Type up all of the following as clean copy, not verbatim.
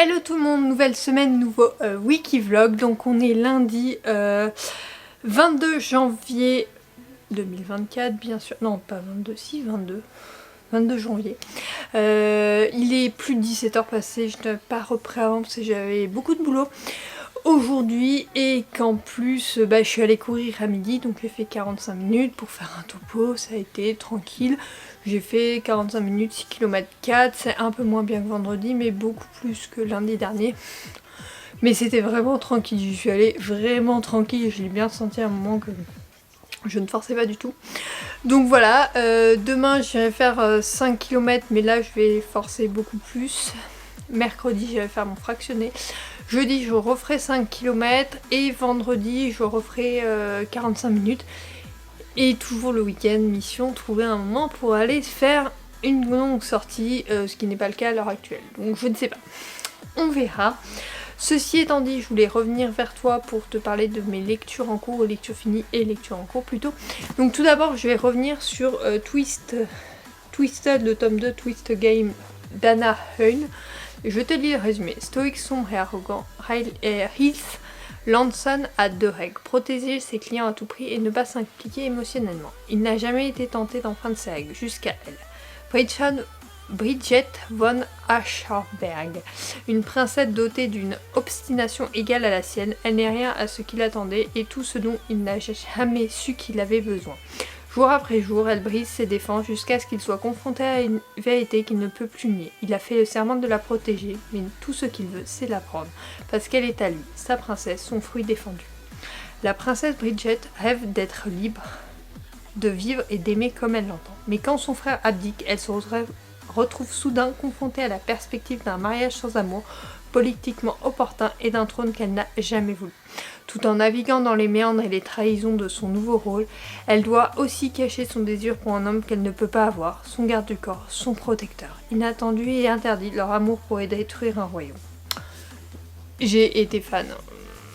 Hello tout le monde, nouvelle semaine, nouveau Wikivlog. Donc on est lundi 22 janvier 2024 bien sûr. Non pas 22, si 22 janvier. Il est plus de 17h passé, je n'ai pas repris avant parce que j'avais beaucoup de boulot aujourd'hui et qu'en plus je suis allée courir à midi, donc j'ai fait 45 minutes pour faire un topo, ça a été tranquille. J'ai fait 45 minutes, 6 km 4, c'est un peu moins bien que vendredi mais beaucoup plus que lundi dernier. Mais c'était vraiment tranquille, j'y suis allée vraiment tranquille, j'ai bien senti à un moment que je ne forçais pas du tout. Donc voilà, demain j'irai faire 5 km mais là je vais forcer beaucoup plus. Mercredi j'irai faire mon fractionné. Jeudi je referai 5 km et vendredi je referai 45 minutes. Et toujours le week-end, mission, trouver un moment pour aller faire une longue sortie, ce qui n'est pas le cas à l'heure actuelle. Donc je ne sais pas, on verra. Ceci étant dit, je voulais revenir vers toi pour te parler de mes lectures en cours, lectures finies et lectures en cours plutôt. Donc tout d'abord je vais revenir sur Twisted, le tome 2, Twist Game d'Anna Heun. Je te lis le résumé. Stoïque, sombre et arrogant, Heath Lanson a deux règles: protéger ses clients à tout prix et ne pas s'impliquer émotionnellement. Il n'a jamais été tenté d'enfreindre ses règles, jusqu'à elle. Bridget von Ascherberg, une princesse dotée d'une obstination égale à la sienne. Elle n'est rien à ce qu'il attendait et tout ce dont il n'a jamais su qu'il avait besoin. Jour après jour, elle brise ses défenses jusqu'à ce qu'il soit confronté à une vérité qu'il ne peut plus nier. Il a fait le serment de la protéger, mais tout ce qu'il veut, c'est la prendre, parce qu'elle est à lui, sa princesse, son fruit défendu. La princesse Bridget rêve d'être libre, de vivre et d'aimer comme elle l'entend. Mais quand son frère abdique, elle se retrouve soudain confrontée à la perspective d'un mariage sans amour, politiquement opportun et d'un trône qu'elle n'a jamais voulu. Tout en naviguant dans les méandres et les trahisons de son nouveau rôle, elle doit aussi cacher son désir pour un homme qu'elle ne peut pas avoir, son garde du corps, son protecteur. Inattendu et interdit, leur amour pourrait détruire un royaume. J'ai été fan.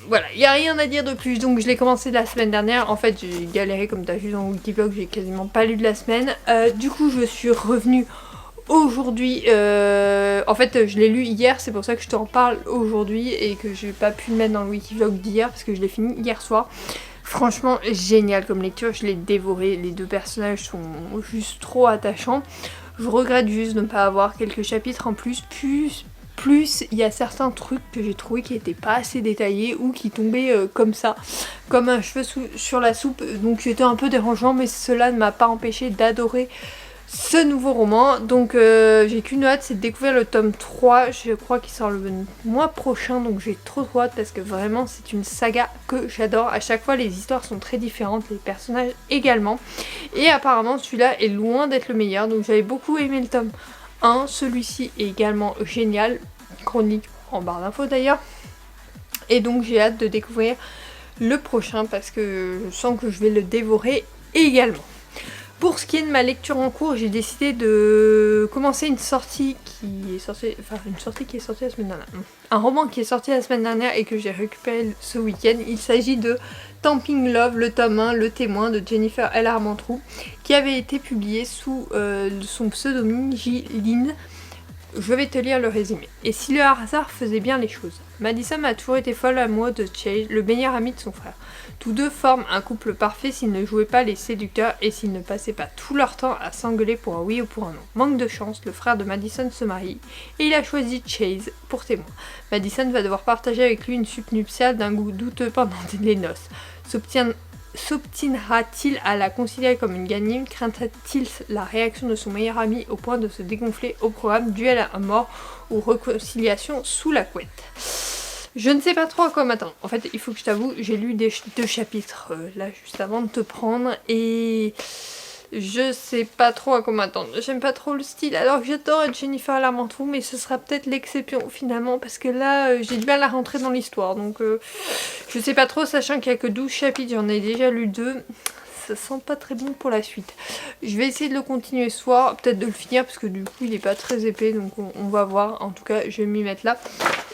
Voilà, il n'y a rien à dire de plus, donc je l'ai commencé la semaine dernière. En fait, j'ai galéré, comme tu as vu dans le Wikivlog, j'ai quasiment pas lu de la semaine. Du coup, je suis revenue aujourd'hui, en fait je l'ai lu hier, c'est pour ça que je t'en parle aujourd'hui et que j'ai pas pu le mettre dans le Wikivlog d'hier parce que je l'ai fini hier soir. Franchement génial comme lecture, je l'ai dévoré, les deux personnages sont juste trop attachants. Je regrette juste de ne pas avoir quelques chapitres en plus, il y a certains trucs que j'ai trouvé qui n'étaient pas assez détaillés ou qui tombaient comme ça, comme un cheveu sur la soupe, donc c'était un peu dérangeant, mais cela ne m'a pas empêché d'adorer ce nouveau roman. Donc j'ai qu'une hâte, c'est de découvrir le tome 3, je crois qu'il sort le mois prochain, donc j'ai trop hâte parce que vraiment c'est une saga que j'adore. À chaque fois les histoires sont très différentes, les personnages également, et apparemment celui-là est loin d'être le meilleur, donc j'avais beaucoup aimé le tome 1, celui-ci est également génial, chronique en barre d'infos d'ailleurs, et donc j'ai hâte de découvrir le prochain parce que je sens que je vais le dévorer également. Pour ce qui est de ma lecture en cours, j'ai décidé de commencer une sortie qui est sortie la semaine dernière. Un roman qui est sorti la semaine dernière et que j'ai récupéré ce week-end. Il s'agit de Tamping Love, le tome 1, Le Témoin de Jennifer L. Armentrout, qui avait été publié sous son pseudonyme J. Lynn. Je vais te lire le résumé. Et si le hasard faisait bien les choses, Madison a toujours été folle amoureuse de Chase, le meilleur ami de son frère. Tous deux forment un couple parfait s'ils ne jouaient pas les séducteurs et s'ils ne passaient pas tout leur temps à s'engueuler pour un oui ou pour un non. Manque de chance, le frère de Madison se marie et il a choisi Chase pour témoin. Madison va devoir partager avec lui une suite nuptiale d'un goût douteux pendant les noces. S'obstinera-t-il à la considérer comme une gagnante? Craindra-t-il la réaction de son meilleur ami au point de se dégonfler au programme duel à mort ou réconciliation sous la couette? Je ne sais pas trop à quoi m'attendre. En fait, il faut que je t'avoue, j'ai lu deux chapitres là juste avant de te prendre et je sais pas trop à quoi m'attendre. J'aime pas trop le style, alors que j'adore Jennifer Armentrout, mais ce sera peut-être l'exception finalement parce que là j'ai du mal à rentrer dans l'histoire. Donc je sais pas trop, sachant qu'il y a que 12 chapitres, j'en ai déjà lu 2. Ça sent pas très bon pour la suite. Je vais essayer de le continuer ce soir, peut-être de le finir parce que du coup il est pas très épais, donc on va voir. En tout cas je vais m'y mettre là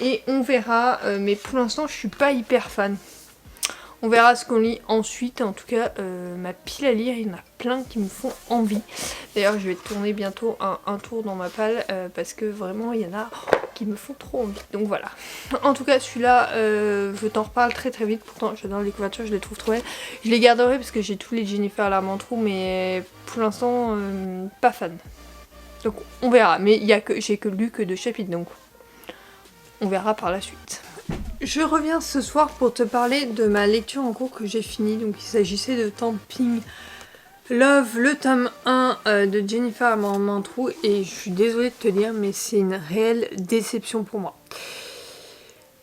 et on verra, mais pour l'instant je suis pas hyper fan. On verra ce qu'on lit ensuite. En tout cas ma pile à lire, il y en a plein qui me font envie. D'ailleurs je vais tourner bientôt un tour dans ma palle parce que vraiment il y en a qui me font trop envie. Donc voilà. En tout cas celui-là, je t'en reparle très très vite. Pourtant j'adore les couvertures, je les trouve trop belles. Je les garderai parce que j'ai tous les Jennifer Larmentrou, mais pour l'instant pas fan. Donc on verra. Mais j'ai que lu que 2 chapitres, donc on verra par la suite. Je reviens ce soir pour te parler de ma lecture en cours que j'ai finie. Donc il s'agissait de Tamping Love, le tome 1 de Jennifer Larmentrou, et je suis désolée de te dire mais c'est une réelle déception pour moi.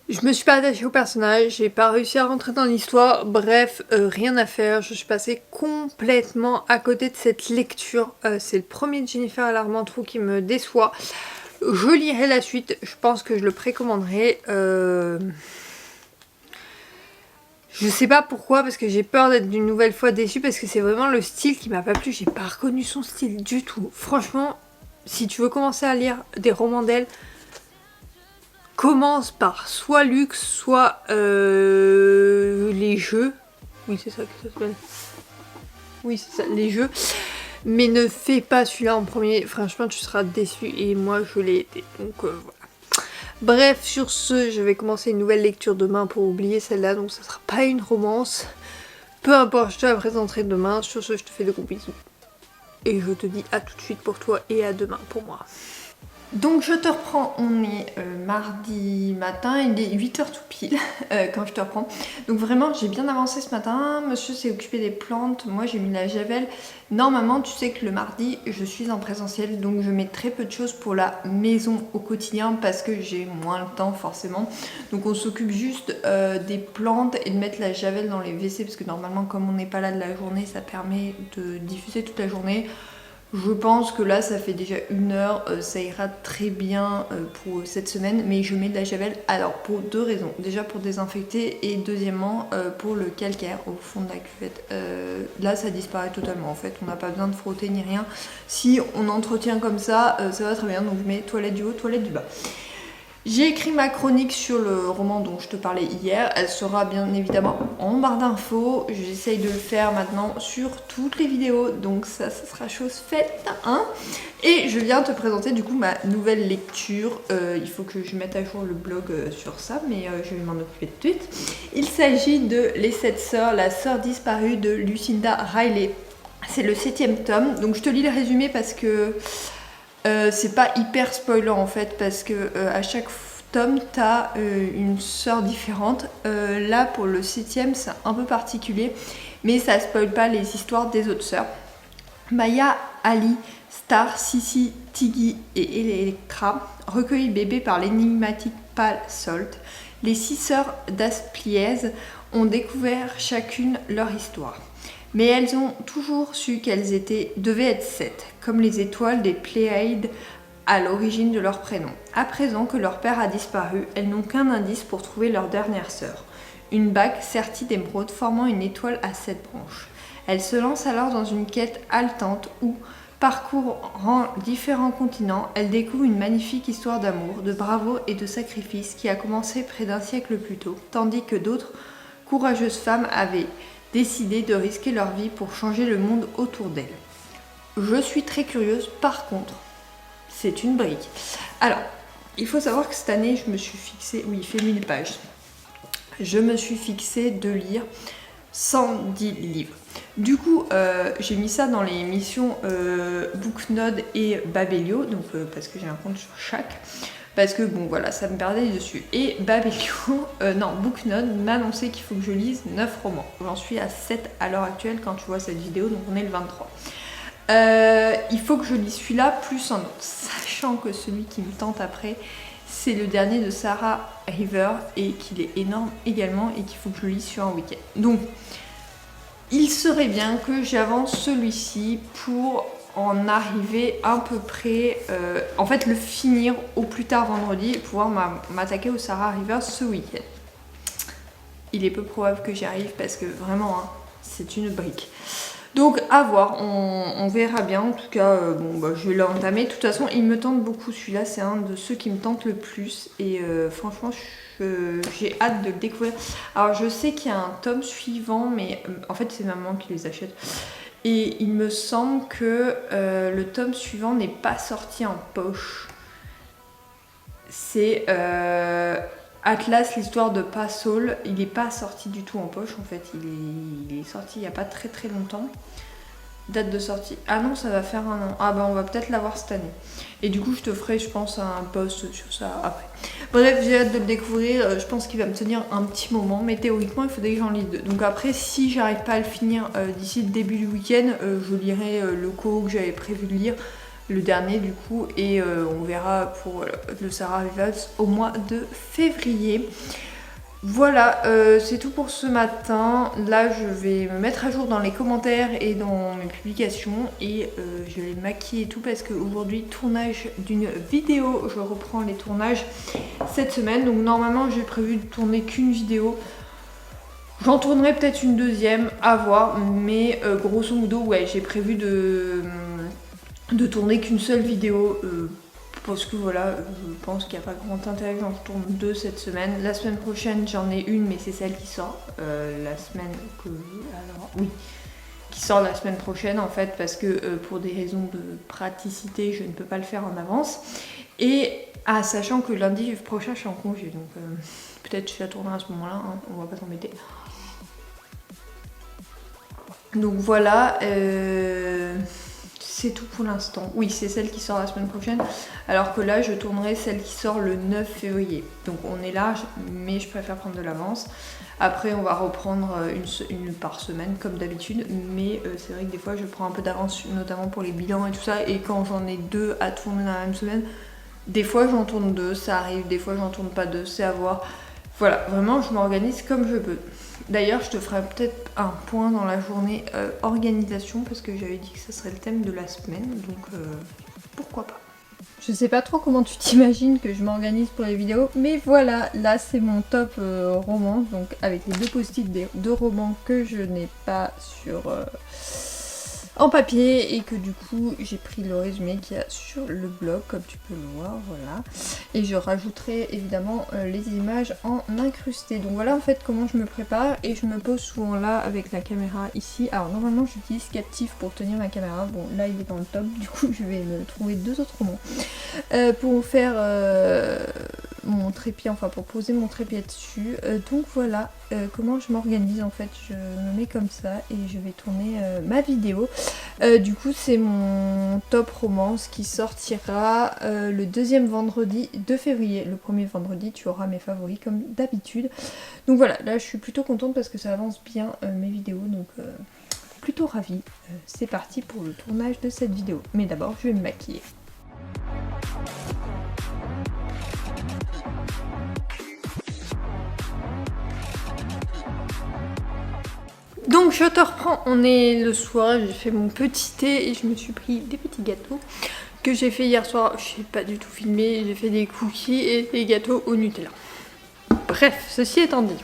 Je me suis pas attachée au personnage, j'ai pas réussi à rentrer dans l'histoire, bref, rien à faire, je suis passée complètement à côté de cette lecture. C'est le premier de Jennifer Larmentrou qui me déçoit. Je lirai la suite, je pense que je le précommanderai. Je sais pas pourquoi, parce que j'ai peur d'être d'une nouvelle fois déçue, parce que c'est vraiment le style qui m'a pas plu. J'ai pas reconnu son style du tout. Franchement, si tu veux commencer à lire des romans d'elle, commence par soit Luxe, soit les jeux. Oui, c'est ça que ça s'appelle. Oui, c'est ça, les jeux. Mais ne fais pas celui-là en premier. Franchement, tu seras déçu. Et moi, je l'ai été. Donc voilà. Bref, sur ce, je vais commencer une nouvelle lecture demain pour oublier celle-là, donc ça sera pas une romance. Peu importe, je te la présenterai demain. Sur ce, je te fais de gros bisous. Et je te dis à tout de suite pour toi et à demain pour moi. Donc je te reprends, on est mardi matin, il est 8h tout pile quand je te reprends. Donc vraiment j'ai bien avancé ce matin, monsieur s'est occupé des plantes, moi j'ai mis la javel. Normalement tu sais que le mardi je suis en présentiel, donc je mets très peu de choses pour la maison au quotidien parce que j'ai moins le temps forcément. Donc on s'occupe juste des plantes et de mettre la javel dans les WC parce que normalement comme on n'est pas là de la journée ça permet de diffuser toute la journée. Je pense que là ça fait déjà 1 heure, ça ira très bien pour cette semaine, mais je mets de la javel alors pour 2 raisons. Déjà pour désinfecter et deuxièmement pour le calcaire au fond de la cuvette. Là ça disparaît totalement en fait, on n'a pas besoin de frotter ni rien. Si on entretient comme ça, ça va très bien, donc je mets toilette du haut, toilette du bas. J'ai écrit ma chronique sur le roman dont je te parlais hier, elle sera bien évidemment en barre d'infos, j'essaye de le faire maintenant sur toutes les vidéos, donc ça sera chose faite, hein. Et je viens te présenter du coup ma nouvelle lecture, il faut que je mette à jour le blog sur ça, mais je vais m'en occuper tout de suite. Il s'agit de Les 7 sœurs, la sœur disparue de Lucinda Riley, c'est le 7e tome, donc je te lis le résumé parce que... c'est pas hyper spoilant en fait parce que à chaque tome t'as une sœur différente. Là pour le 7e c'est un peu particulier mais ça spoil pas les histoires des autres sœurs. Maya, Ali, Star, Sissy, Tiggy et Electra, recueillis bébés par l'énigmatique Pal Salt, les 6 sœurs d'Aspliez ont découvert chacune leur histoire. Mais elles ont toujours su qu'elles devaient être 7, comme les étoiles des Pléiades à l'origine de leur prénom. À présent que leur père a disparu, elles n'ont qu'un indice pour trouver leur dernière sœur. Une bague sertie d'émeraude formant une étoile à 7 branches. Elles se lancent alors dans une quête haletante où, parcourant différents continents, elles découvrent une magnifique histoire d'amour, de bravoure et de sacrifice qui a commencé près d'1 siècle plus tôt, tandis que d'autres courageuses femmes avaient décidé de risquer leur vie pour changer le monde autour d'elles. Je suis très curieuse, par contre, c'est une brique. Alors, il faut savoir que cette année, je me suis fixée, oui, il fait 1000 pages, je me suis fixée de lire 110 livres. Du coup, j'ai mis ça dans les missions Booknode et Babelio, donc parce que j'ai un compte sur chaque. Parce que bon voilà, ça me perdait dessus. Et Babelio, non, Booknode m'a annoncé qu'il faut que je lise 9 romans. J'en suis à 7 à l'heure actuelle quand tu vois cette vidéo, donc on est le 23. Il faut que je lise celui-là plus un autre, sachant que celui qui me tente après, c'est le dernier de Sarah River et qu'il est énorme également et qu'il faut que je le lise sur un week-end. Donc, il serait bien que j'avance celui-ci pour en arriver à peu près, en fait le finir au plus tard vendredi et pouvoir m'attaquer au Sarah River ce week-end. Il est peu probable que j'y arrive parce que vraiment hein, c'est une brique. Donc à voir, on verra bien. En tout cas, bon, bah, je vais l'entamer. De toute façon, il me tente beaucoup celui-là, c'est un de ceux qui me tente le plus. Et franchement, j'ai hâte de le découvrir. Alors je sais qu'il y a un tome suivant, mais en fait c'est maman qui les achète. Et il me semble que le tome suivant n'est pas sorti en poche. c'est Atlas, l'histoire de Pa Soul. Il n'est pas sorti du tout en poche en fait, il est sorti il n'y a pas très très longtemps. Date de sortie. Ah non, ça va faire 1 an. Ah bah on va peut-être l'avoir cette année. Et du coup, je te ferai, je pense, un post sur ça après. Bref, j'ai hâte de le découvrir. Je pense qu'il va me tenir un petit moment. Mais théoriquement, il faudrait que j'en lise 2. Donc après, si j'arrive pas à le finir d'ici le début du week-end, je lirai le co que j'avais prévu de lire. Le dernier du coup. Et on verra pour le Sarah Vivals au mois de février. Voilà, c'est tout pour ce matin. Là, je vais me mettre à jour dans les commentaires et dans mes publications et je vais maquiller et tout parce qu'aujourd'hui, tournage d'une vidéo. Je reprends les tournages cette semaine. Donc normalement, j'ai prévu de tourner qu'une vidéo. J'en tournerai peut-être une deuxième, à voir. Mais grosso modo, ouais, j'ai prévu de tourner qu'une seule vidéo. Parce que voilà, je pense qu'il n'y a pas grand intérêt que j'en tourne 2 cette semaine. La semaine prochaine, j'en ai une, mais c'est celle qui sort la semaine que... Alors, oui, qui sort la semaine prochaine en fait, parce que pour des raisons de praticité, je ne peux pas le faire en avance. Et sachant que lundi prochain, je suis en congé, donc peut-être je la tournerai à ce moment-là, hein, on va pas s'embêter. Donc voilà, c'est tout pour l'instant. Oui, c'est celle qui sort la semaine prochaine. Alors que là, je tournerai celle qui sort le 9 février. Donc on est large, mais je préfère prendre de l'avance. Après, on va reprendre une par semaine, comme d'habitude. Mais c'est vrai que des fois, je prends un peu d'avance, notamment pour les bilans et tout ça. Et quand j'en ai 2 à tourner dans la même semaine, des fois, j'en tourne 2, ça arrive. Des fois, j'en tourne pas 2, c'est à voir. Voilà, vraiment, je m'organise comme je peux. D'ailleurs, je te ferai peut-être un point dans la journée organisation parce que j'avais dit que ça serait le thème de la semaine, donc pourquoi pas. Je sais pas trop comment tu t'imagines que je m'organise pour les vidéos, mais voilà, là c'est mon top roman, donc avec les 2 post-it des 2 romans que je n'ai pas sur... en papier et que du coup j'ai pris le résumé qu'il y a sur le blog comme tu peux le voir, voilà, et je rajouterai évidemment les images en incrusté. Donc voilà en fait comment je me prépare et je me pose souvent là avec la caméra ici. Alors normalement j'utilise Captif pour tenir ma caméra, bon là il est dans le top, du coup je vais me trouver 2 autres romans pour faire mon trépied, enfin pour poser mon trépied dessus. Donc voilà comment je m'organise en fait, je me mets comme ça et je vais tourner ma vidéo. Du coup c'est mon top romance qui sortira le 2e vendredi de février. Le 1er vendredi tu auras mes favoris comme d'habitude. Donc voilà, là je suis plutôt contente parce que ça avance bien mes vidéos, donc plutôt ravie. C'est parti pour le tournage de cette vidéo. Mais d'abord je vais me maquiller. Donc je te reprends, on est le soir, j'ai fait mon petit thé et je me suis pris des petits gâteaux que j'ai fait hier soir. Je n'ai pas du tout filmé, j'ai fait des cookies et des gâteaux au Nutella. Bref, ceci étant dit,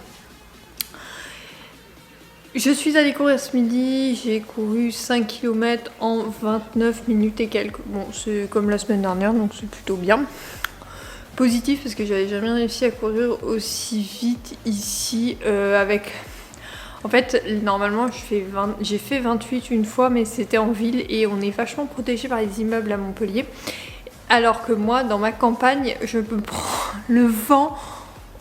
je suis allée courir ce midi, j'ai couru 5 km en 29 minutes et quelques. Bon, c'est comme la semaine dernière, donc c'est plutôt bien. Positif parce que j'avais jamais réussi à courir aussi vite ici avec... En fait, normalement, j'ai fait 28 une fois, mais c'était en ville et on est vachement protégé par les immeubles à Montpellier. Alors que moi, dans ma campagne, je me prends le vent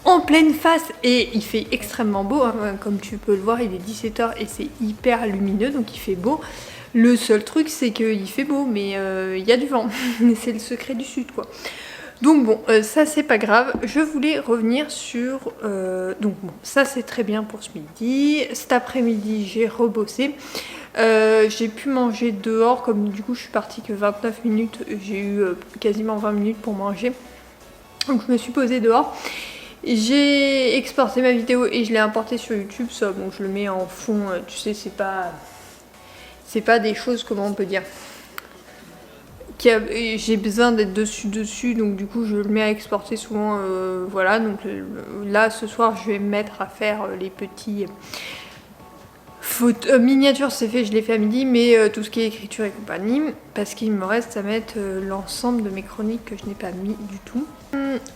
en pleine face et il fait extrêmement beau. Hein. Comme tu peux le voir, il est 17h et c'est hyper lumineux, donc il fait beau. Le seul truc, c'est qu'il fait beau, mais il y a du vent. C'est le secret du sud, quoi. Donc bon, ça c'est pas grave, je voulais revenir sur... donc bon, ça c'est très bien pour ce midi. Cet après-midi j'ai rebossé. J'ai pu manger dehors, comme du coup je suis partie que 29 minutes, j'ai eu quasiment 20 minutes pour manger. Donc je me suis posée dehors. J'ai exporté ma vidéo et je l'ai importée sur YouTube. Ça, bon, je le mets en fond, tu sais, c'est pas des choses, comment on peut dire... J'ai besoin d'être dessus, donc du coup je le mets à exporter souvent, voilà. Donc là ce soir je vais me mettre à faire les petits miniatures, c'est fait, je l'ai fait à midi, mais tout ce qui est écriture et compagnie, parce qu'il me reste à mettre l'ensemble de mes chroniques que je n'ai pas mis du tout.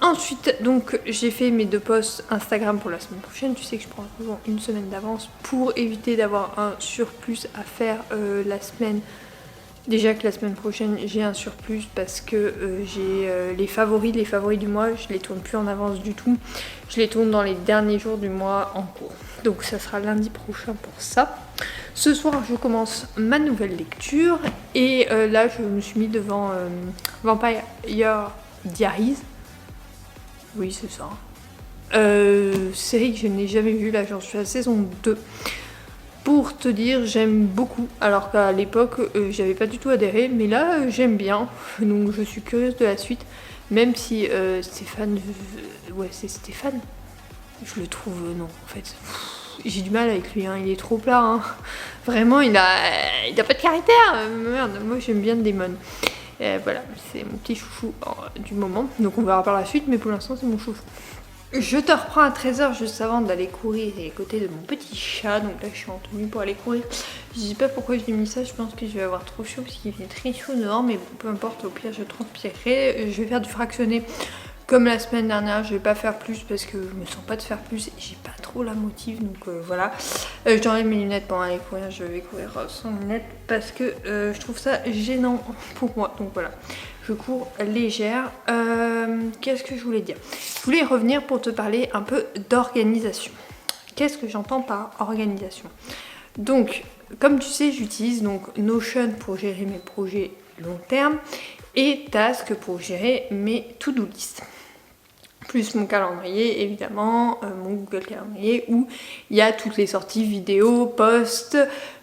Ensuite, donc j'ai fait mes 2 posts Instagram pour la semaine prochaine. Tu sais que je prends souvent une semaine d'avance pour éviter d'avoir un surplus à faire la semaine Déjà que la semaine prochaine j'ai un surplus parce que j'ai les favoris du mois, je les tourne plus en avance du tout. Je les tourne dans les derniers jours du mois en cours. Donc ça sera lundi prochain pour ça. Ce soir je commence ma nouvelle lecture et là je me suis mis devant Vampire Diaries. Oui c'est ça. Série que je n'ai jamais vue, là j'en suis à la saison 2. Pour te dire, j'aime beaucoup, alors qu'à l'époque j'avais pas du tout adhéré, mais là j'aime bien, donc je suis curieuse de la suite, même si Stéphane, ouais c'est Stéphane, je le trouve, non en fait, j'ai du mal avec lui, hein, il est trop plat, hein. Vraiment il a pas de caractère, merde, moi j'aime bien Damon. Voilà, c'est mon petit chouchou du moment, donc on verra par la suite, mais pour l'instant c'est mon chouchou. Je te reprends à 13h juste avant d'aller courir à côté de mon petit chat. Donc là je suis en tenue pour aller courir. Je sais pas pourquoi j'ai mis ça, je pense que je vais avoir trop chaud parce qu'il fait très chaud dehors. Mais bon, peu importe, au pire je transpirerai. Je vais faire du fractionné comme la semaine dernière. Je vais pas faire plus parce que je me sens pas de faire plus et j'ai pas trop la motive. Donc voilà. J'enlève mes lunettes pour aller courir. Je vais courir sans lunettes parce que je trouve ça gênant pour moi. Donc voilà. Je cours légère. Qu'est-ce que je voulais dire? Je voulais revenir pour te parler un peu d'organisation. Qu'est-ce que j'entends par organisation? Donc, comme tu sais, j'utilise donc Notion pour gérer mes projets long terme et Task pour gérer mes to-do list. Plus mon calendrier, évidemment, mon Google Calendrier où il y a toutes les sorties vidéo, posts,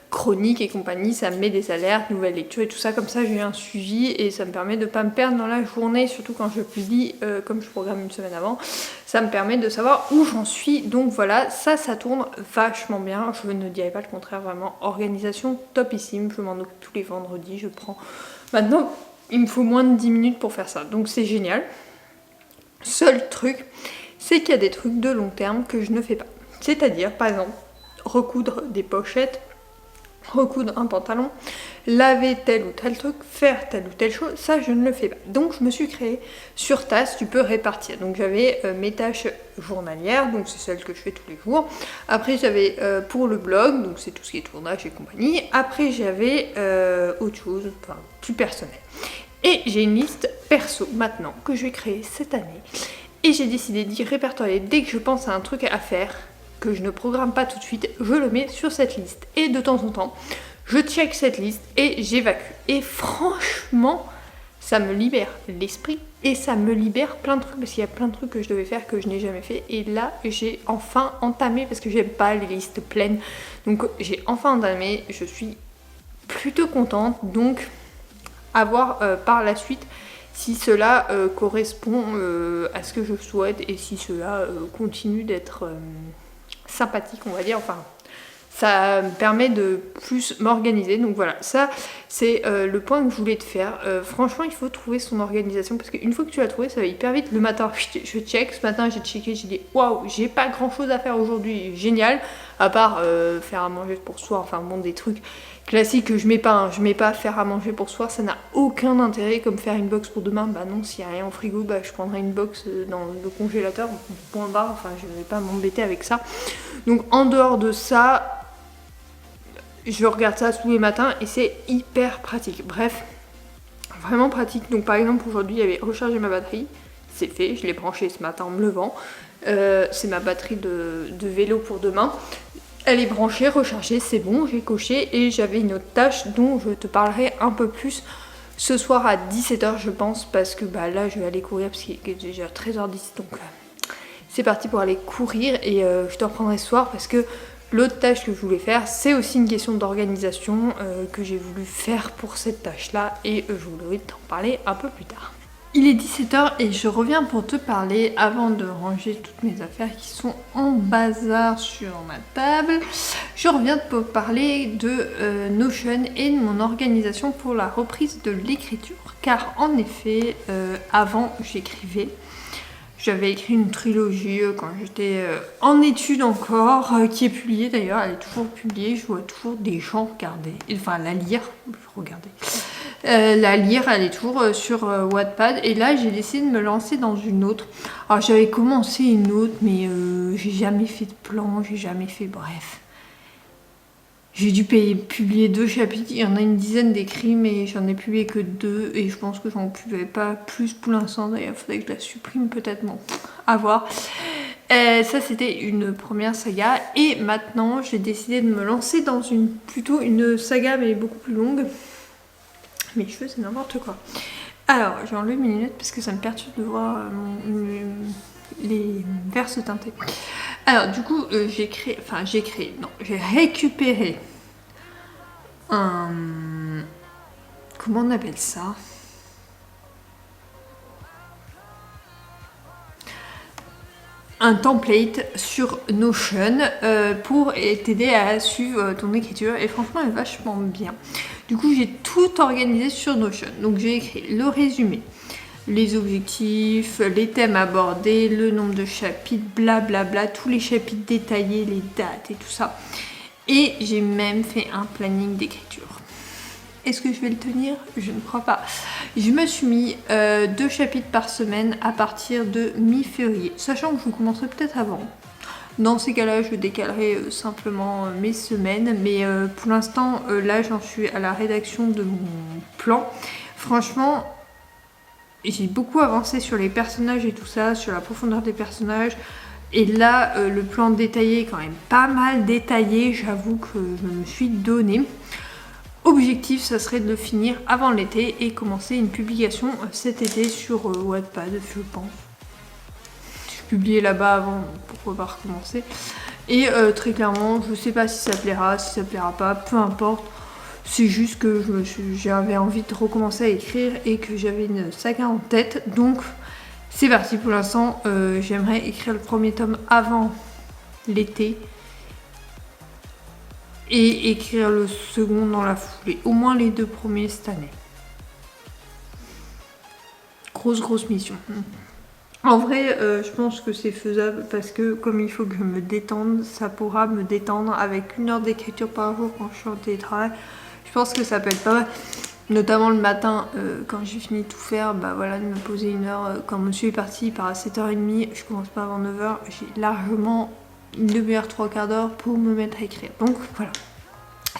chroniques et compagnie, ça me met des alertes, nouvelles lectures et tout ça, comme ça j'ai un suivi et ça me permet de ne pas me perdre dans la journée, surtout quand je publie, comme je programme une semaine avant, ça me permet de savoir où j'en suis, donc voilà, ça tourne vachement bien, je ne dirais pas le contraire, vraiment, organisation topissime, je m'en occupe tous les vendredis, je prends, maintenant il me faut moins de 10 minutes pour faire ça, donc c'est génial. Seul truc, c'est qu'il y a des trucs de long terme que je ne fais pas, c'est-à-dire par exemple recoudre des pochettes, recoudre un pantalon, laver tel ou tel truc, faire telle ou telle chose, ça je ne le fais pas. Donc je me suis créée sur Task, tu peux répartir. Donc j'avais mes tâches journalières, donc c'est celles que je fais tous les jours. Après j'avais pour le blog, donc c'est tout ce qui est tournage et compagnie. Après j'avais autre chose, enfin plus personnel. Et j'ai une liste perso maintenant que je vais créer cette année. Et j'ai décidé d'y répertorier dès que je pense à un truc à faire, que je ne programme pas tout de suite, je le mets sur cette liste. Et de temps en temps, je check cette liste et j'évacue. Et franchement, ça me libère l'esprit et ça me libère plein de trucs parce qu'il y a plein de trucs que je devais faire que je n'ai jamais fait. Et là, j'ai enfin entamé, parce que j'aime pas les listes pleines, donc j'ai enfin entamé, je suis plutôt contente. Donc, à voir par la suite si cela correspond à ce que je souhaite et si cela continue d'être sympathique, on va dire, enfin ça me permet de plus m'organiser. Donc voilà, ça c'est le point que je voulais te faire. Franchement il faut trouver son organisation parce qu'une fois que tu l'as trouvé ça va hyper vite. Le matin je check, ce matin j'ai checké, j'ai dit waouh, j'ai pas grand chose à faire aujourd'hui, génial, à part faire à manger pour soi, enfin bon des trucs classiques que je mets pas, hein. Je mets pas faire à manger pour soi, ça n'a aucun intérêt, comme faire une box pour demain, bah non, s'il n'y a rien au frigo, bah je prendrai une box dans le congélateur, point barre, enfin je vais pas m'embêter avec ça. Donc en dehors de ça, je regarde ça tous les matins et c'est hyper pratique. Bref, vraiment pratique. Donc par exemple aujourd'hui il y avait recharger ma batterie, c'est fait, je l'ai branché ce matin en me levant. C'est ma batterie de vélo pour demain. Elle est branchée, rechargée, c'est bon, j'ai coché et j'avais une autre tâche dont je te parlerai un peu plus ce soir à 17h je pense parce que bah là je vais aller courir parce qu'il est déjà 13h10 donc c'est parti pour aller courir et je te reprendrai ce soir parce que l'autre tâche que je voulais faire c'est aussi une question d'organisation que j'ai voulu faire pour cette tâche là et je voulais t'en parler un peu plus tard. Il est 17h et je reviens pour te parler, avant de ranger toutes mes affaires qui sont en bazar sur ma table, je reviens te parler de Notion et de mon organisation pour la reprise de l'écriture. Car en effet, avant j'écrivais, j'avais écrit une trilogie quand j'étais en études encore, qui est publiée d'ailleurs, elle est toujours publiée, je vois toujours des gens regarder, enfin la lire, regarder. La lire, elle est toujours sur Wattpad et là j'ai décidé de me lancer dans une autre. Alors j'avais commencé une autre mais j'ai jamais fait de plan, j'ai jamais fait, bref. J'ai dû publier 2 chapitres, il y en a une dizaine d'écrits, mais j'en ai publié que 2 et je pense que j'en publierai pas plus pour l'instant. D'ailleurs, il faudrait que je la supprime peut-être, bon, à voir. Ça, c'était une première saga et maintenant, j'ai décidé de me lancer dans plutôt une saga, mais beaucoup plus longue. Mes cheveux, c'est n'importe quoi. Alors, j'ai enlevé mes lunettes parce que ça me perturbe de voir les verres se teinter. Alors, du coup, j'ai récupéré un... Comment on appelle ça? Un template sur Notion pour t'aider à suivre ton écriture et franchement elle est vachement bien. Du coup j'ai tout organisé sur Notion. Donc j'ai écrit le résumé, les objectifs, les thèmes abordés, le nombre de chapitres, blablabla, tous les chapitres détaillés, les dates et tout ça. Et j'ai même fait un planning d'écriture. Est-ce que je vais le tenir? Je ne crois pas. Je me suis mis 2 chapitres par semaine à partir de mi-février, sachant que je commencerai peut-être avant. Dans ces cas-là, je décalerai simplement mes semaines, mais pour l'instant, là, j'en suis à la rédaction de mon plan. Franchement, j'ai beaucoup avancé sur les personnages et tout ça, sur la profondeur des personnages. Et là, le plan détaillé est quand même pas mal détaillé, j'avoue que je me suis donné. Objectif, ça serait de le finir avant l'été et commencer une publication cet été sur Wattpad, je pense. Je publiais là-bas avant, pourquoi pas recommencer. Et très clairement, je sais pas si ça plaira, si ça plaira pas, peu importe. C'est juste que j'avais envie de recommencer à écrire et que j'avais une saga en tête. Donc c'est parti pour l'instant. J'aimerais écrire le premier tome avant l'été. Et écrire le second dans la foulée. Au moins les 2 premiers cette année. Grosse mission. En vrai, je pense que c'est faisable parce que comme il faut que je me détende, ça pourra me détendre avec 1 heure d'écriture par jour quand je suis en télétravail. Je pense que ça peut être pas mal. Notamment le matin, quand j'ai fini de tout faire, bah voilà, de me poser 1 heure. Quand monsieur est parti, il part à 7h30, je commence pas avant 9h. J'ai largement une demi-heure, 3/4 d'heure pour me mettre à écrire. Donc voilà,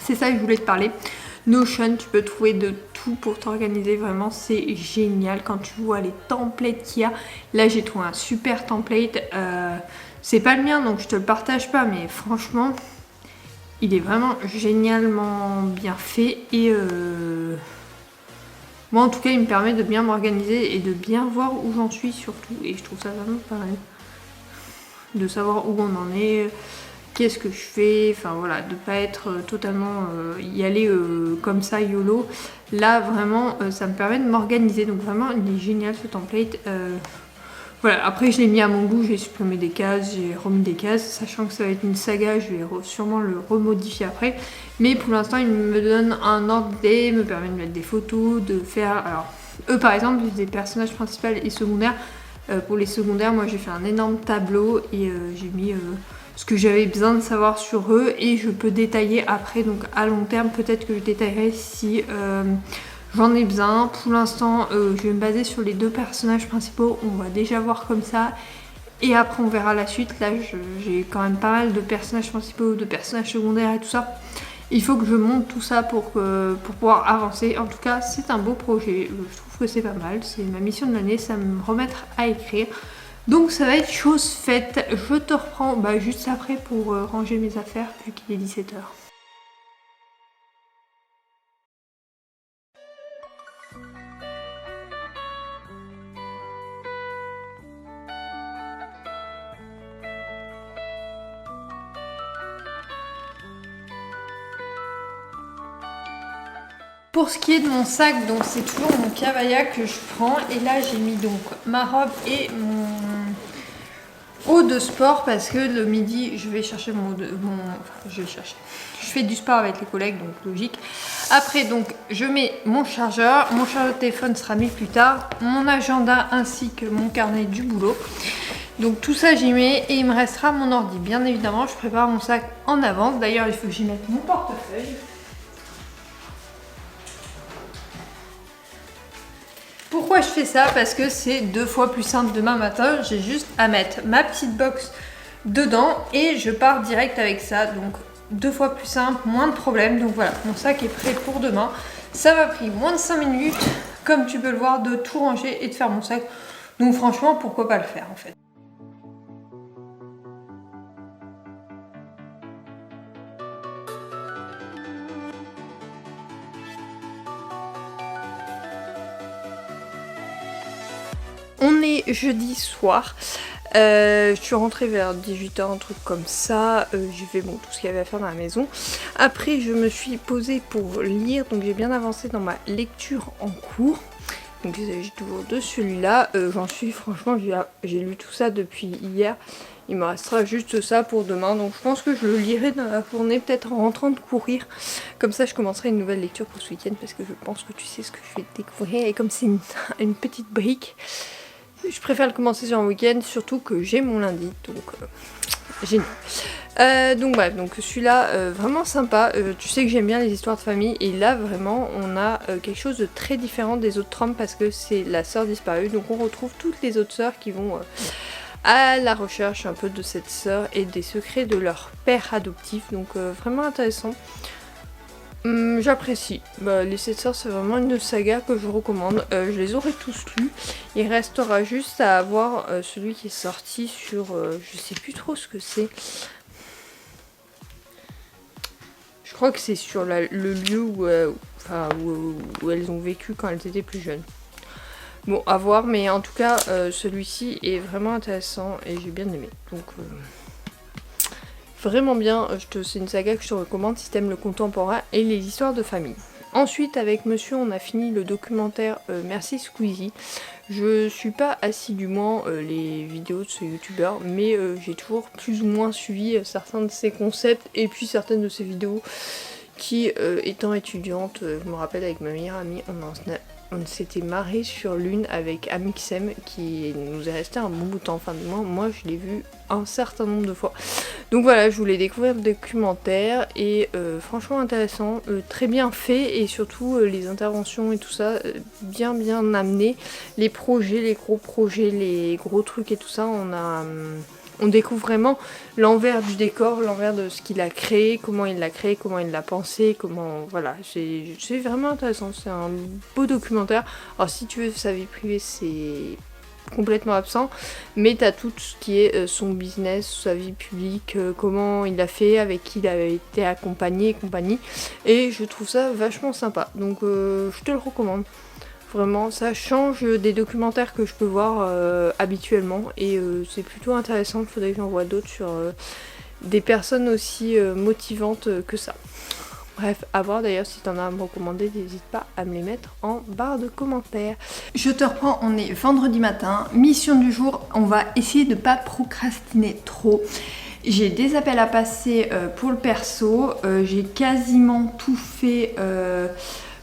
c'est ça que je voulais te parler. Notion, tu peux trouver de tout pour t'organiser, vraiment c'est génial quand tu vois les templates qu'il y a. Là j'ai trouvé un super template, c'est pas le mien donc je te le partage pas, mais franchement il est vraiment génialement bien fait et moi en tout cas il me permet de bien m'organiser et de bien voir où j'en suis surtout, et je trouve ça vraiment pas mal. De savoir où on en est, qu'est-ce que je fais, enfin voilà, de pas être totalement y aller comme ça YOLO. Là vraiment ça me permet de m'organiser, donc vraiment il est génial ce template. Voilà, après je l'ai mis à mon goût, j'ai supprimé des cases, j'ai remis des cases, sachant que ça va être une saga, je vais sûrement le remodifier après. Mais pour l'instant il me donne un ordre d'idée, me permet de mettre des photos, de faire... Alors eux par exemple, des personnages principaux et secondaires. Pour les secondaires, moi j'ai fait un énorme tableau et j'ai mis ce que j'avais besoin de savoir sur eux et je peux détailler après, donc à long terme peut-être que je détaillerai si j'en ai besoin. Pour l'instant je vais me baser sur les 2 personnages principaux, on va déjà voir comme ça et après on verra la suite. Là j'ai quand même pas mal de personnages principaux, de personnages secondaires et tout ça. Il faut que je monte tout ça pour pouvoir avancer. En tout cas c'est un beau projet, je trouve que c'est pas mal, c'est ma mission de l'année, ça va me remettre à écrire. Donc ça va être chose faite. Je te reprends juste après pour ranger mes affaires vu qu'il est 17h. Pour ce qui est de mon sac, donc c'est toujours mon cabaya que je prends. Et là j'ai mis donc ma robe et mon haut de sport parce que le midi je vais chercher je fais du sport avec les collègues, donc logique. Après donc je mets mon chargeur de téléphone sera mis plus tard, mon agenda ainsi que mon carnet du boulot. Donc tout ça j'y mets et il me restera mon ordi. Bien évidemment je prépare mon sac en avance. D'ailleurs il faut que j'y mette mon portefeuille. Pourquoi je fais ça? Parce que c'est 2 fois plus simple demain matin. J'ai juste à mettre ma petite box dedans et je pars direct avec ça. Donc 2 fois plus simple, moins de problèmes. Donc voilà, mon sac est prêt pour demain. Ça m'a pris moins de 5 minutes, comme tu peux le voir, de tout ranger et de faire mon sac. Donc franchement, pourquoi pas le faire en fait. On est jeudi soir. Je suis rentrée vers 18 h, un truc comme ça. J'ai fait bon, tout ce qu'il y avait à faire dans la maison. Après, je me suis posée pour lire. Donc j'ai bien avancé dans ma lecture en cours. Donc il s'agit toujours de celui-là. J'en suis franchement, j'ai lu tout ça depuis hier. Il me restera juste ça pour demain. Donc je pense que je le lirai dans la journée, peut-être en rentrant de courir. Comme ça, je commencerai une nouvelle lecture pour ce week-end. Parce que je pense que tu sais ce que je vais découvrir. Et comme c'est une petite brique, je préfère le commencer sur un week-end, surtout que j'ai mon lundi, donc génial. Donc bref, donc celui-là, vraiment sympa. Tu sais que j'aime bien les histoires de famille, et là vraiment on a quelque chose de très différent des autres trames parce que c'est la sœur disparue, donc on retrouve toutes les autres sœurs qui vont à la recherche un peu de cette sœur et des secrets de leur père adoptif, donc vraiment intéressant. J'apprécie. Les 7 sœurs, c'est vraiment une saga que je recommande. Je les aurai tous lus. Il restera juste à avoir celui qui est sorti sur... je sais plus trop ce que c'est. Je crois que c'est sur le lieu où elles ont vécu quand elles étaient plus jeunes. Bon, à voir, mais en tout cas, celui-ci est vraiment intéressant et j'ai bien aimé. Donc... vraiment bien, c'est une saga que je te recommande si t'aimes le contemporain et les histoires de famille. Ensuite, avec monsieur, on a fini le documentaire Merci Squeezie. Je suis pas assidûment les vidéos de ce youtubeur, mais j'ai toujours plus ou moins suivi certains de ses concepts et puis certaines de ses vidéos qui, étant étudiante, je me rappelle avec ma meilleure amie, on s'était marré sur l'une avec Amixem qui nous est resté un bon bout de temps. Enfin, moi je l'ai vu un certain nombre de fois. Donc voilà, je voulais découvrir le documentaire et franchement intéressant, très bien fait et surtout les interventions et tout ça, bien amené. Les projets, les gros projets, les gros trucs et tout ça, on découvre vraiment l'envers du décor, l'envers de ce qu'il a créé, comment il l'a créé, comment il l'a pensé, comment... Voilà, c'est vraiment intéressant, c'est un beau documentaire. Alors si tu veux sa vie privée, c'est complètement absent, mais t'as tout ce qui est son business, sa vie publique, comment il l'a fait, avec qui il a été accompagné et compagnie. Et je trouve ça vachement sympa, donc je te le recommande. Vraiment, ça change des documentaires que je peux voir habituellement et c'est plutôt intéressant. Il faudrait que j'en voie d'autres sur des personnes aussi motivantes que ça. Bref, à voir d'ailleurs, si t'en as à me recommander, n'hésite pas à me les mettre en barre de commentaires. Je te reprends, on est vendredi matin. Mission du jour, on va essayer de pas procrastiner trop. J'ai des appels à passer pour le perso, j'ai quasiment tout fait...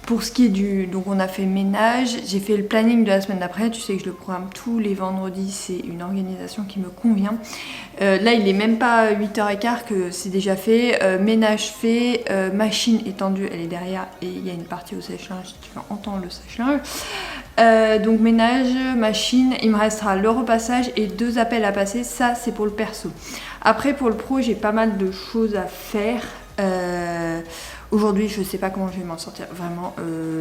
pour ce qui est du... Donc on a fait ménage, j'ai fait le planning de la semaine d'après, tu sais que je le programme tous les vendredis, c'est une organisation qui me convient. Là il est même pas 8h15 que c'est déjà fait, ménage fait, machine étendue elle est derrière et il y a une partie au sèche-linge si tu vas entendre le sèche-linge. Donc ménage, machine, il me restera le repassage et 2 appels à passer, ça c'est pour le perso. Après pour le pro j'ai pas mal de choses à faire. Aujourd'hui, je sais pas comment je vais m'en sortir. Vraiment,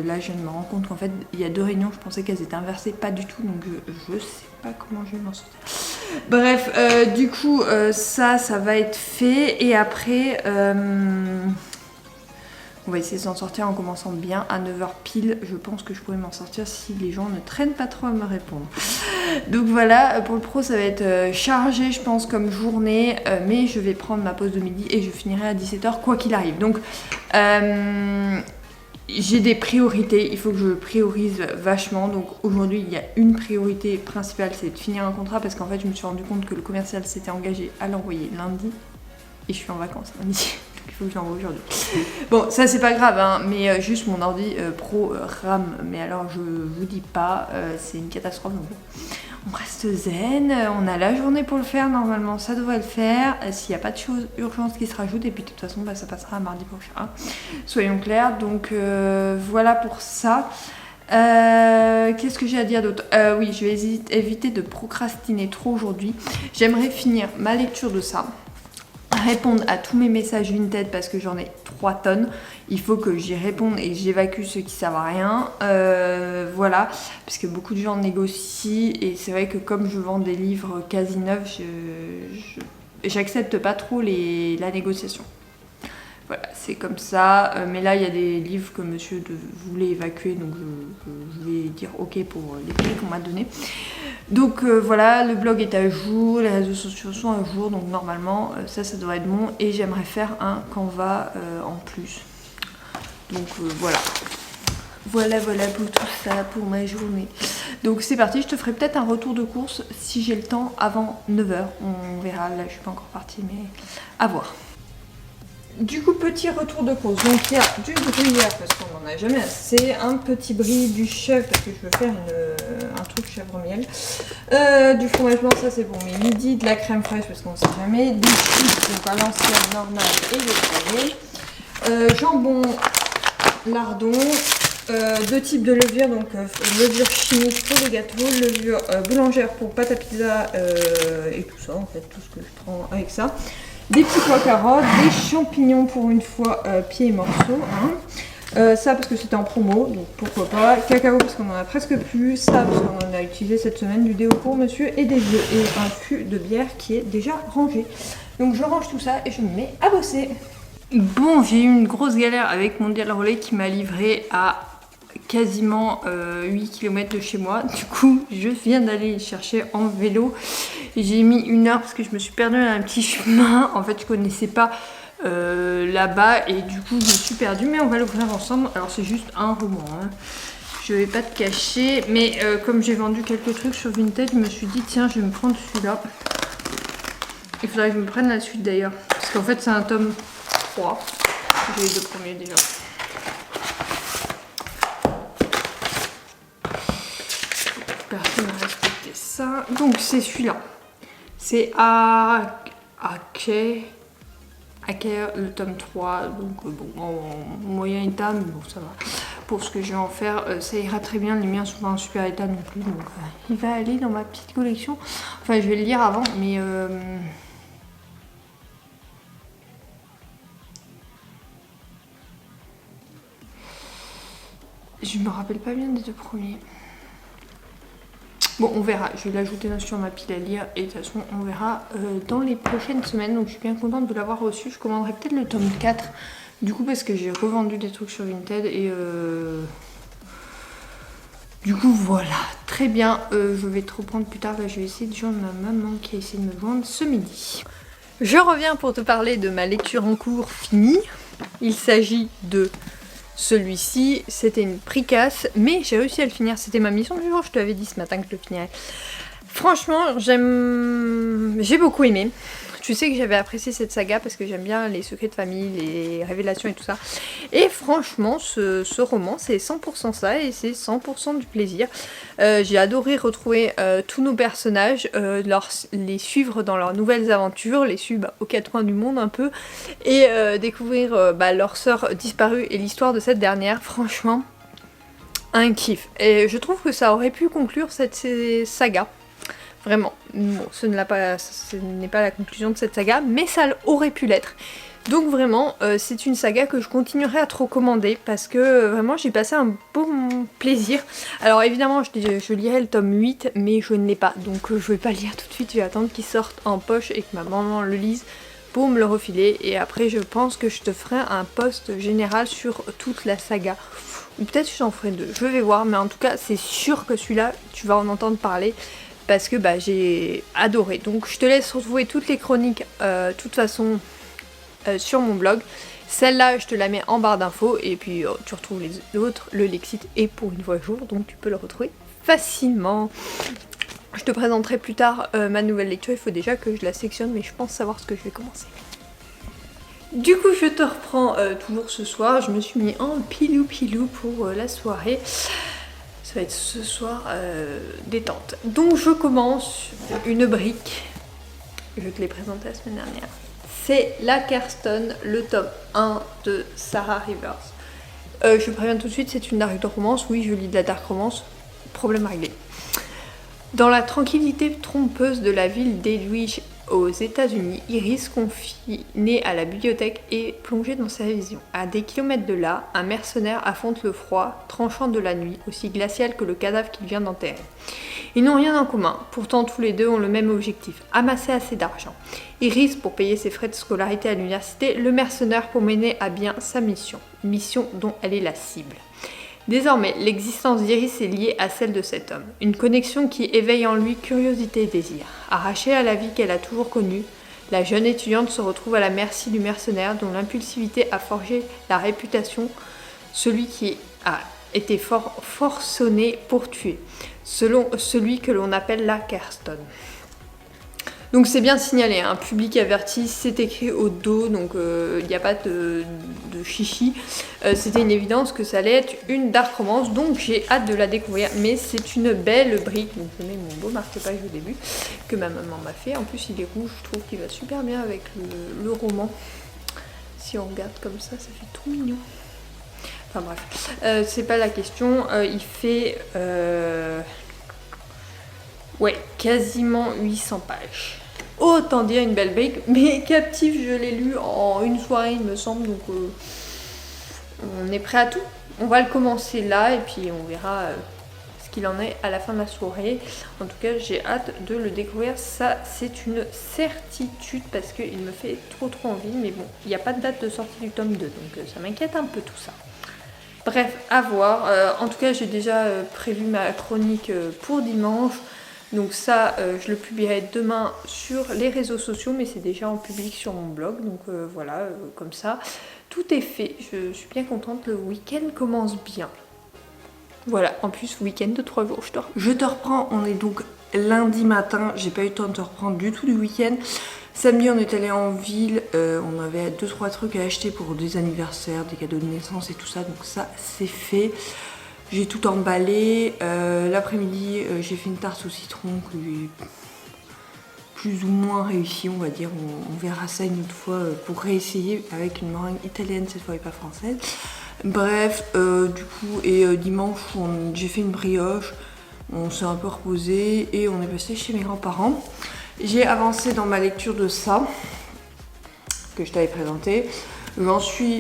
là, je me rends compte qu'en fait, il y a 2 réunions. Je pensais qu'elles étaient inversées, pas du tout. Donc, je sais pas comment je vais m'en sortir. Bref, du coup, ça va être fait. Et après, on va essayer de s'en sortir en commençant bien à 9h pile. Je pense que je pourrais m'en sortir si les gens ne traînent pas trop à me répondre. Donc voilà, pour le pro ça va être chargé je pense comme journée, mais je vais prendre ma pause de midi et je finirai à 17h quoi qu'il arrive. Donc j'ai des priorités, il faut que je priorise vachement. Donc aujourd'hui il y a une priorité principale, c'est de finir un contrat parce qu'en fait je me suis rendu compte que le commercial s'était engagé à l'envoyer lundi et je suis en vacances lundi. Il faut que je l'envoie aujourd'hui. Bon, ça c'est pas grave, hein, mais juste mon ordi pro rame. Mais alors je vous dis pas, c'est une catastrophe. Donc on reste zen, on a la journée pour le faire, normalement ça devrait le faire. S'il n'y a pas de choses urgentes qui se rajoutent, et puis de toute façon ça passera à mardi prochain. Hein. Soyons clairs, donc voilà pour ça. Qu'est-ce que j'ai à dire d'autre? Oui, je vais éviter de procrastiner trop aujourd'hui. J'aimerais finir ma lecture de ça. répondre à tous mes messages Vinted parce que j'en ai 3 tonnes. Il faut que j'y réponde et j'évacue ceux qui servent à rien. Voilà, parce que beaucoup de gens négocient et c'est vrai que comme je vends des livres quasi neufs, j'accepte pas trop la négociation. Voilà, c'est comme ça. Mais là, il y a des livres que monsieur voulait évacuer, donc je vais dire ok pour les prix qu'on m'a donné. Donc voilà, le blog est à jour, les réseaux sociaux sont à jour, donc normalement ça devrait être bon. Et j'aimerais faire un Canva en plus. Donc voilà. Voilà pour tout ça, pour ma journée. Donc c'est parti, je te ferai peut-être un retour de course si j'ai le temps avant 9h. On verra, là je suis pas encore partie, mais à voir. Du coup, petit retour de course. Donc il y a du gruyère parce qu'on n'en a jamais assez, un petit brie, du chèvre parce que je veux faire un truc chèvre miel, du fromage blanc, ça c'est pour mes midis, de la crème fraîche parce qu'on ne sait jamais, des chips donc à l'ancienne normale et des poivrés, jambon, lardon, 2 types de levure, donc levure chimique pour les gâteaux, levure boulangère pour pâte à pizza et tout ça en fait, tout ce que je prends avec ça. Des petits pois carottes, des champignons pour une fois pieds et morceaux. Hein. Ça parce que c'était en promo, donc pourquoi pas. Cacao parce qu'on en a presque plus. Ça parce qu'on en a utilisé cette semaine. Du déo pour monsieur et des œufs. Et un fût de bière qui est déjà rangé. Donc je range tout ça et je me mets à bosser. Bon, j'ai eu une grosse galère avec Mondial Relais qui m'a livré à quasiment 8 km de chez moi. Du coup, je viens d'aller chercher en vélo. J'ai mis 1 heure parce que je me suis perdue dans un petit chemin. En fait, je connaissais pas là-bas et du coup, je me suis perdue. Mais on va l'ouvrir ensemble. Alors, c'est juste un roman. Hein. Je vais pas te cacher. Mais comme j'ai vendu quelques trucs sur Vinted, je me suis dit, tiens, je vais me prendre celui-là. Il faudrait que je me prenne la suite d'ailleurs. Parce qu'en fait, c'est un tome 3. J'ai les 2 premiers déjà. Personne n'a respecté ça. Donc c'est celui-là. C'est Ake, le tome 3. Donc bon, en moyen état, mais bon ça va. Pour ce que je vais en faire, ça ira très bien. Les miens sont pas en super état non plus. Donc il va aller dans ma petite collection. Enfin je vais le lire avant, mais je me rappelle pas bien des 2 premiers. Bon, on verra. Je vais l'ajouter sur ma pile à lire et de toute façon, on verra dans les prochaines semaines. Donc, je suis bien contente de l'avoir reçu. Je commanderai peut-être le tome 4 du coup, parce que j'ai revendu des trucs sur Vinted et du coup, voilà. Très bien. Je vais te reprendre plus tard. Là, je vais essayer de joindre ma maman qui a essayé de me joindre ce midi. Je reviens pour te parler de ma lecture en cours finie. Il s'agit de celui-ci, c'était une pricasse, mais j'ai réussi à le finir. C'était ma mission du jour, je te l'avais dit ce matin que je le finirais. Franchement, j'ai beaucoup aimé. Tu sais que j'avais apprécié cette saga parce que j'aime bien les secrets de famille, les révélations et tout ça. Et franchement, ce roman, c'est 100% ça et c'est 100% du plaisir. J'ai adoré retrouver tous nos personnages, les suivre dans leurs nouvelles aventures, les suivre aux 4 coins du monde un peu, et découvrir leur sœur disparue et l'histoire de cette dernière. Franchement, un kiff. Et je trouve que ça aurait pu conclure cette saga. Vraiment, bon, ce n'est pas la conclusion de cette saga, mais ça aurait pu l'être. Donc vraiment, c'est une saga que je continuerai à te recommander parce que vraiment j'ai passé un bon plaisir. Alors évidemment, je lirai le tome 8, mais je ne l'ai pas, donc je vais pas le lire tout de suite, je vais attendre qu'il sorte en poche et que ma maman le lise pour me le refiler. Et après, je pense que je te ferai un post général sur toute la saga. Ou peut-être que j'en ferai 2, je vais voir, mais en tout cas, c'est sûr que celui-là, tu vas en entendre parler. Parce que j'ai adoré. Donc je te laisse retrouver toutes les chroniques de toute façon sur mon blog. Celle-là je te la mets en barre d'infos. Et puis tu retrouves les autres. Le Lexite est pour une fois jour. Donc tu peux le retrouver facilement. Je te présenterai plus tard ma nouvelle lecture. Il faut déjà que je la sectionne. Mais je pense savoir ce que je vais commencer. Du coup je te reprends toujours ce soir. Je me suis mis en pilou pour la soirée. Ça va être ce soir détente. Donc je commence une brique. Je te l'ai présentée la semaine dernière. C'est la Kerston, le tome 1 de Sarah Rivers. Je préviens tout de suite, c'est une dark romance. Oui, je lis de la dark romance. Problème réglé. Dans la tranquillité trompeuse de la ville d'Edwidge aux États-Unis, Iris, confinée à la bibliothèque, est plongée dans sa vision. À des kilomètres de là, un mercenaire affronte le froid tranchant de la nuit, aussi glacial que le cadavre qu'il vient d'enterrer. Ils n'ont rien en commun, pourtant tous les deux ont le même objectif, amasser assez d'argent. Iris pour payer ses frais de scolarité à l'université, le mercenaire pour mener à bien sa mission, mission dont elle est la cible. Désormais, l'existence d'Iris est liée à celle de cet homme, une connexion qui éveille en lui curiosité et désir. Arrachée à la vie qu'elle a toujours connue, la jeune étudiante se retrouve à la merci du mercenaire dont l'impulsivité a forgé la réputation, celui qui a été forcené pour tuer, selon celui que l'on appelle la Kerston. Donc c'est bien signalé, un public averti, c'est écrit au dos, donc il n'y a pas de chichi. C'était une évidence que ça allait être une dark romance, donc j'ai hâte de la découvrir. Mais c'est une belle brique, donc je mets mon beau marque-page au début, que ma maman m'a fait. En plus il est rouge, je trouve qu'il va super bien avec le roman. Si on regarde comme ça fait trop mignon. Enfin bref, c'est pas la question, il fait... ouais, quasiment 800 pages. Autant dire une belle brique, mais Captive, je l'ai lu en une soirée, il me semble, donc on est prêt à tout. On va le commencer là et puis on verra ce qu'il en est à la fin de la soirée. En tout cas, j'ai hâte de le découvrir, ça c'est une certitude parce qu'il me fait trop envie, mais bon, il n'y a pas de date de sortie du tome 2, donc ça m'inquiète un peu tout ça. Bref, à voir. En tout cas, j'ai déjà prévu ma chronique pour dimanche. Donc ça, je le publierai demain sur les réseaux sociaux, mais c'est déjà en public sur mon blog. Donc voilà, comme ça, tout est fait. Je suis bien contente, le week-end commence bien. Voilà, en plus, week-end de 3 jours, je te reprends. On est donc lundi matin, j'ai pas eu le temps de te reprendre du tout du week-end. Samedi, on est allé en ville, on avait 2-3 trucs à acheter pour des anniversaires, des cadeaux de naissance et tout ça, donc ça, c'est fait. J'ai tout emballé. L'après-midi, j'ai fait une tarte au citron qui est plus ou moins réussie, on va dire. On verra ça une autre fois pour réessayer avec une meringue italienne cette fois et pas française. Bref, du coup, et dimanche, j'ai fait une brioche. On s'est un peu reposé et on est passé chez mes grands-parents. J'ai avancé dans ma lecture de ça que je t'avais présenté.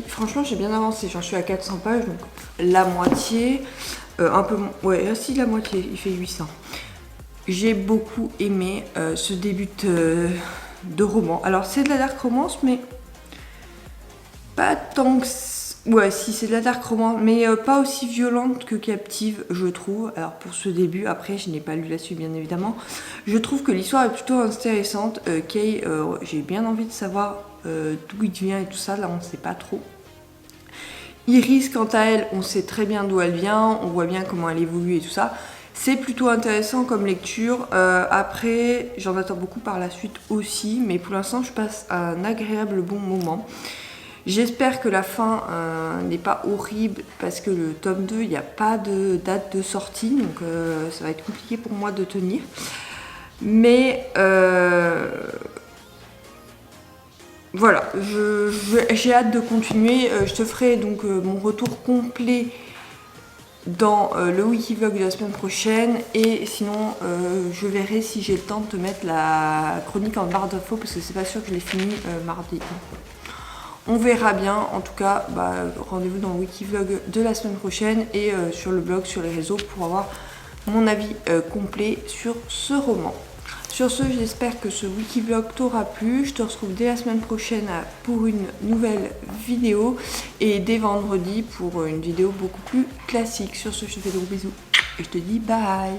Franchement, j'ai bien avancé. J'en suis à 400 pages, donc la moitié. Un peu, ouais, si la moitié, il fait 800. J'ai beaucoup aimé ce début de roman. Alors, c'est de la dark romance, mais pas tant que... Ouais, si, c'est de la dark romance, mais pas aussi violente que Captive, je trouve. Alors, pour ce début, après, je n'ai pas lu la suite, bien évidemment. Je trouve que l'histoire est plutôt intéressante. Kay, j'ai bien envie de savoir d'où il vient et tout ça. Là, on ne sait pas trop. Iris, quant à elle, on sait très bien d'où elle vient. On voit bien comment elle évolue et tout ça. C'est plutôt intéressant comme lecture. Après, j'en attends beaucoup par la suite aussi. Mais pour l'instant, je passe un agréable bon moment. J'espère que la fin n'est pas horrible parce que le tome 2, il n'y a pas de date de sortie, donc ça va être compliqué pour moi de tenir. Mais voilà, j'ai hâte de continuer. Je te ferai donc mon retour complet dans le Wikivlog de la semaine prochaine. Et sinon, je verrai si j'ai le temps de te mettre la chronique en barre d'infos parce que c'est pas sûr que je l'ai fini mardi. On verra bien, en tout cas, rendez-vous dans le Wikivlog de la semaine prochaine et sur le blog, sur les réseaux pour avoir mon avis complet sur ce roman. Sur ce, j'espère que ce Wikivlog t'aura plu. Je te retrouve dès la semaine prochaine pour une nouvelle vidéo et dès vendredi pour une vidéo beaucoup plus classique. Sur ce, je te fais de gros bisous et je te dis bye.